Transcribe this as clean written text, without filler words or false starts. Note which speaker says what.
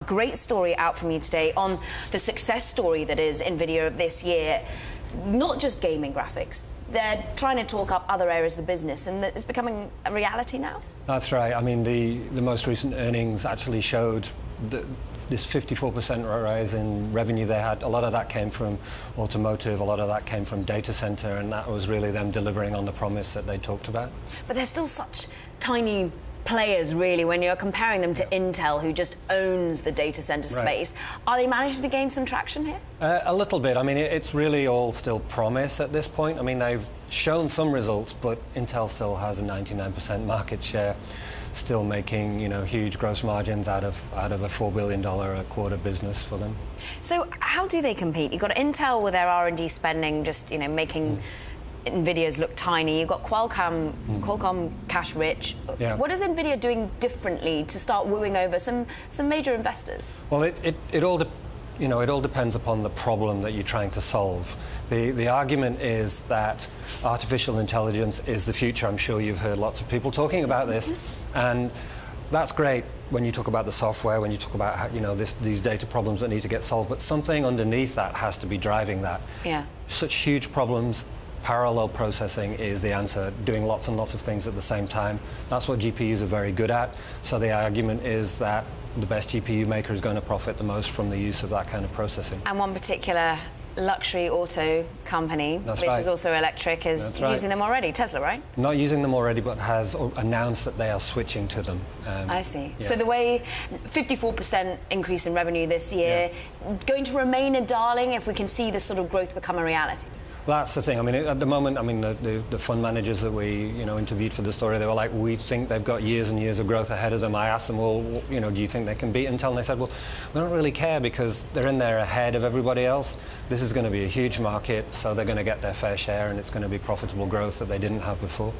Speaker 1: Great story out from you today on the success story that is Nvidia of this year. Not just gaming graphics. They're trying to talk up other areas of the business, and it's becoming a reality now.
Speaker 2: That's right. I mean, the most recent earnings actually showed this 54% rise in revenue they had. A lot of that came from automotive, a lot of that came from data center, and that was really them delivering on the promise that they talked about.
Speaker 1: But they're still such tiny players, really, when you're comparing them to Intel, who just owns the data center space. Are they managing to gain some traction here?
Speaker 2: A little bit. I mean, it's really all still promise at this point. I mean, they've shown some results, but Intel still has a 99% market share, still making, you know, huge gross margins out of a $4 billion a quarter business for them.
Speaker 1: So how do they compete? You've got Intel with their R&D spending, just, you know, making Nvidia's look tiny. You've got Qualcomm cash rich.
Speaker 2: Yeah.
Speaker 1: What is Nvidia doing differently to start wooing over some major investors?
Speaker 2: Well, it all depends upon the problem that you're trying to solve. The argument is that artificial intelligence is the future. I'm sure you've heard lots of people talking about this, and that's great when you talk about the software, when you talk about how, you know, these data problems that need to get solved, but something underneath that has to be driving that.
Speaker 1: Yeah.
Speaker 2: Such huge problems. Parallel processing is the answer, doing lots and lots of things at the same time. That's what GPUs are very good at. So the argument is that the best GPU maker is going to profit the most from the use of that kind of processing.
Speaker 1: And one particular luxury auto company, which is also electric, is using them already. Tesla, right?
Speaker 2: Not using them already, but has announced that they are switching to them.
Speaker 1: I see. Yeah. So the way 54% increase in revenue this year, going to remain a darling if we can see this sort of growth become a reality?
Speaker 2: Well, that's the thing. I mean, at the moment, I mean, the fund managers that we, you know, interviewed for the story, they were like, we think they've got years and years of growth ahead of them. I asked them, well, you know, do you think they can beat Intel? And they said, well, we don't really care because they're in there ahead of everybody else. This is going to be a huge market, so they're going to get their fair share, and it's going to be profitable growth that they didn't have before.